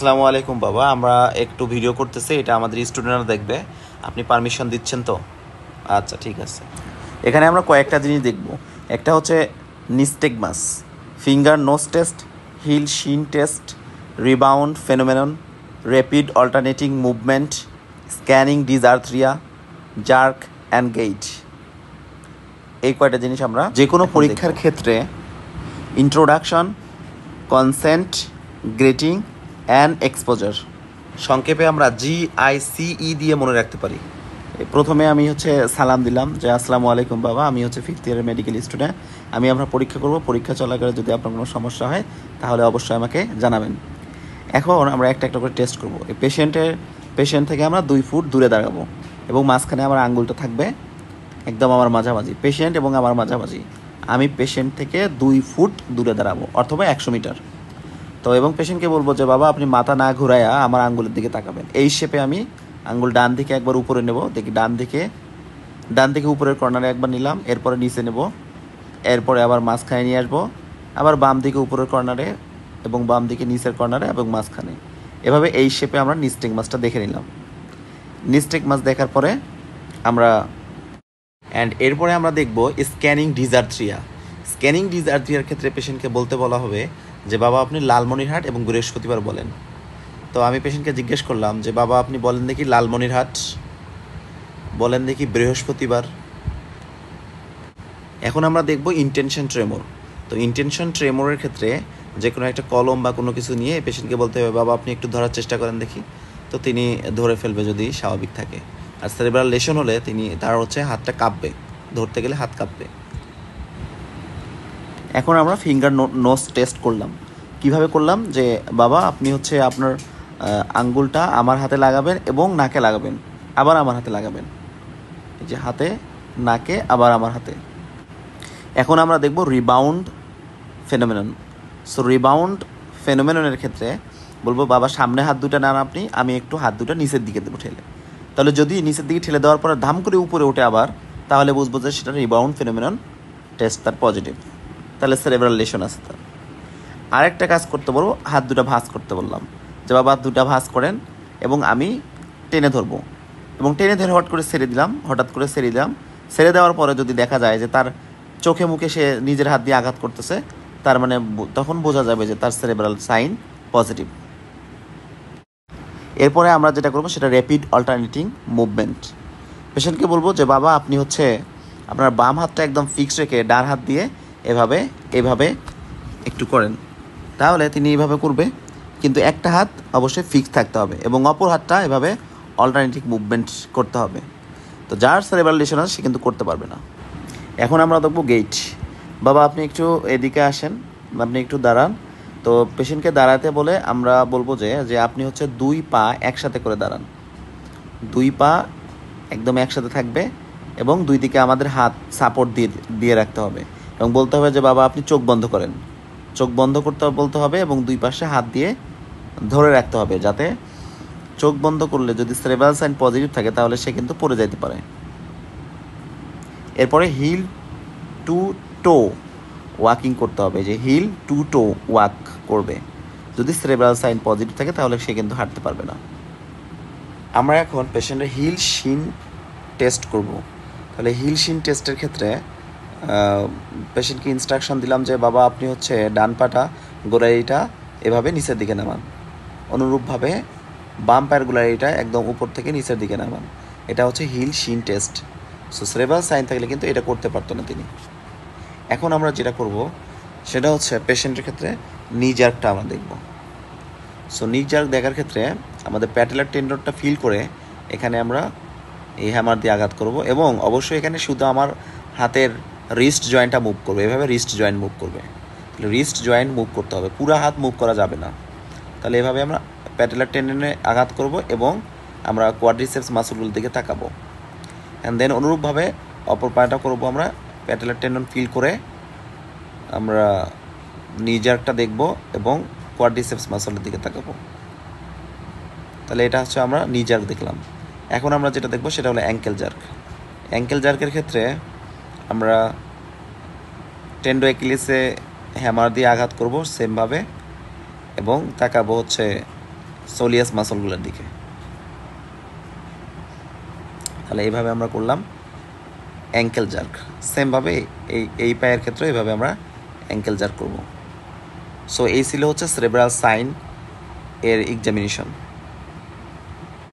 আসসালামু আলাইকুম বাবা, আমরা একটু ভিডিও করতেছি, এটা আমাদের স্টুডেন্টরা দেখবে। আপনি পারমিশন দিচ্ছেন তো? আচ্ছা, ঠিক আছে। এখানে আমরা কয়েকটা জিনিস দেখব। একটা হচ্ছে nystagmus, finger nose test, heel shin test, rebound phenomenon, rapid alternating movement, scanning dysarthria, jerk and gait. এই কয়টা জিনিস আমরা যে কোনো পরীক্ষার ক্ষেত্রে introduction, consent, greeting and exposure, সংক্ষেপে আমরা GICE দিয়ে মনে রাখতে পারি। প্রথমে আমি সালাম দিলাম যে আসসালামু আলাইকুম বাবা, আমি 5th ইয়ারের মেডিকেল স্টুডেন্ট। আমি আপনার পরীক্ষা করব। পরীক্ষা চলাকালে যদি আপনার কোনো সমস্যা হয় তাহলে অবশ্যই আমাকে জানাবেন। এখন আমরা একটা একটা করে টেস্ট করব। এই পেশেন্ট থেকে আমরা 2 ফুট দূরে দাঁড়াবো এবং মাঝখানে আমার আঙ্গুলটা থাকবে একদম আমার মাঝামাঝি, পেশেন্ট এবং আমার মাঝামাঝি। আমি পেশেন্ট থেকে 2 ফুট দূরে দাঁড়াবো, অথবা 100 মিটার। তো এবং পেশেন্টকে বলবো যে বাবা আপনি মাথা না ঘুরাইয়া আমার আঙ্গুলের দিকে তাকাবেন। এই শেপে আমি আঙ্গুল ডান দিকে একবার উপরে নেব, দেখি ডান দিকে উপরের কর্নারে একবার নিলাম, এরপরে নিচে নেব, এরপরে আবার মাঝখানে নিয়ে আসবো, আবার বাম দিকে উপরের কর্নারে এবং বাম দিকে নিচের কর্নারে এবং মাঝখানে। এভাবে এই শেপে আমরা নিস্টেগমাসটা দেখে নিলাম। নিস্টেগমাস দেখার পরে এরপরে আমরা দেখব স্ক্যানিং ডিসআর্থ্রিয়া। স্ক্যানিং ডিসআর্থ্রিয়ার ক্ষেত্রে পেশেন্টকে বলতে বলা হবে যে বাবা আপনি লালমনিরহাট এবং বৃহস্পতিবার বলেন। তো আমি পেশেন্টকে জিজ্ঞেস করলাম যে বাবা আপনি বলেন দেখি লালমনিরহাট, বলেন দেখি বৃহস্পতিবার। এখন আমরা দেখব ইন্টেনশন ট্রেমর। তো ইন্টেনশন ট্রেমরের ক্ষেত্রে যে কোনো একটা কলম বা কোনো কিছু নিয়ে পেশেন্টকে বলতে হবে বাবা আপনি একটু ধরার চেষ্টা করেন দেখি। তো তিনি ধরে ফেলবে যদি স্বাভাবিক থাকে। আর সেরেব্রাল লেশন হলে তার হাতটা কাঁপবে, ধরতে গেলে হাত কাঁপবে। এখন আমরা ফিঙ্গার নোজ টেস্ট করলাম। কিভাবে করলাম যে বাবা আপনি আপনার আঙ্গুলটা আমার হাতে লাগাবেন এবং নাকে লাগাবেন, আবার আমার হাতে লাগাবেন। এই যে হাতে, নাকে, আবার আমার হাতে। এখন আমরা দেখব রিবাউন্ড ফেনোমেনন। সো রিবাউন্ড ফেনোমেননের ক্ষেত্রে বলবো বাবা সামনে হাত দুটো নেন আপনি, আমি একটু হাত দুটো নিচের দিকে দেবো ঠেলে। তাহলে যদি নিচের দিকে ঠেলে দেওয়ার পরে ধাম করে উপরে ওঠে আবার, তাহলে বুঝবো যে সেটা রিবাউন্ড ফেনোমেনন টেস্ট তার পজিটিভ, তাহলে সেরেব্রাল লেশন আছে তার। আরেকটা কাজ করতে বলবো, হাত দুটো ভাঁজ করতে বললাম যে বাবা হাত দুটো ভাঁজ করেন এবং আমি টেনে ধরবো এবং টেনে ধরে হঠাৎ করে ছেড়ে দিলাম। ছেড়ে দেওয়ার পরে যদি দেখা যায় যে তার চোখে মুখে সে নিজের হাত দিয়ে আঘাত করতেছে, তার মানে তখন বোঝা যাবে যে তার সেরেব্রাল সাইন পজিটিভ। এরপরে আমরা যেটা করবো সেটা র্যাপিড অল্টারনেটিং মুভমেন্ট। পেশেন্টকে বলবো যে বাবা আপনি আপনার বাম হাতটা একদম ফিক্স রেখে ডান হাত দিয়ে এভাবে একটু করেন। তাহলে তিনি এইভাবে করবে, কিন্তু একটা হাত অবশ্যই ফিক্স থাকতে হবে এবং অপর হাতটা এভাবে অল্টারনেটিভ মুভমেন্ট করতে হবে। তো যার সেরেব্রাল লেশন আছে সে কিন্তু করতে পারবে না। এখন আমরা দেখবো গেইট। বাবা আপনি একটু এদিকে আসেন, আপনি একটু দাঁড়ান। তো পেশেন্টকে দাঁড়াতে বলে আমরা বলবো যে আপনি 2 পা একসাথে করে দাঁড়ান। 2 পা একদম একসাথে থাকবে এবং 2 দিকে আমাদের হাত সাপোর্ট দিয়ে রাখতে হবে এবং বলতে হবে যে বাবা আপনি চোখ বন্ধ করেন। চোখ বন্ধ করতে বলতে হবে এবং 2 পাশে হাত দিয়ে ধরে রাখতে হবে, যাতে চোখ বন্ধ করলে যদি সেরেব্রাল সাইন পজিটিভ থাকে তাহলে সে কিন্তু পড়ে যেতে পারে। এরপরে হিল টু টো ওয়াকিং করতে হবে, যে হিল টু টো ওয়াক করবে। যদি সেরেব্রাল সাইন পজিটিভ থাকে তাহলে সে কিন্তু হাঁটতে পারবে না। আমরা এখন পেশেন্টের হিল শিন টেস্ট করব। তাহলে হিল শিন টেস্টের ক্ষেত্রে পেশেন্টকে ইনস্ট্রাকশন দিলাম যে বাবা আপনি ডান পাটা গোড়ালিটা এভাবে নিচের দিকে নামান, অনুরূপভাবে বাম পায়ের গোড়ালিটা একদম উপর থেকে নিচের দিকে নামান। এটা hill shin test. So cerebral sign থাকলে কিন্তু এটা করতে পারতো না তিনি। এখন আমরা যেটা করব সেটা পেশেন্টের ক্ষেত্রে নি জার্কটা আমরা দেখব। সো নি জার্ক দেখার ক্ষেত্রে আমাদের প্যাটেলার টেন্ডনটা ফিল করে এখানে আমরা এই হ্যামার দিয়ে আঘাত করব এবং অবশ্যই এখানে শুধু আমার হাতের রিস্ট জয়েন্টটা মুভ করবে, এভাবে রিস্ট জয়েন্ট মুভ করবে। তাহলে রিস্ট জয়েন্ট মুভ করতে হবে, পুরো হাত মুভ করা যাবে না। তাহলে এভাবে আমরা প্যাটেলার টেন্ডনে আঘাত করব এবং আমরা কোয়াড্রিসেপস মাসলগুলোর দিকে তাকাবো। অ্যান্ড দেন অনুরূপভাবে অপর পাটা করবো, আমরা প্যাটেলার টেন্ডন ফিল করে আমরা নি জার্কটা দেখব এবং কোয়াড্রিসেপস মাসলের দিকে তাকাবো। তাহলে এটা আমরা নি জার্ক দেখলাম। এখন আমরা যেটা দেখব সেটা হলো অ্যাঙ্কেল জার্ক। অ্যাঙ্কেল জার্কের ক্ষেত্রে আমরা টেন্ডো অ্যাকিলিসে হ্যামার দিয়ে আঘাত করব সেমভাবে এবং তাকাবো সোলিয়াস মাসলগুলোর দিকে। তাহলে এইভাবে আমরা করলাম অ্যাঙ্কেল জার্ক। সেমভাবে এই পায়ের ক্ষেত্রে এইভাবে আমরা অ্যাঙ্কেল জার্ক করব। সো এই ছিল হচ্ছে সেরেব্রাল সাইন এর এক্সামিনেশন।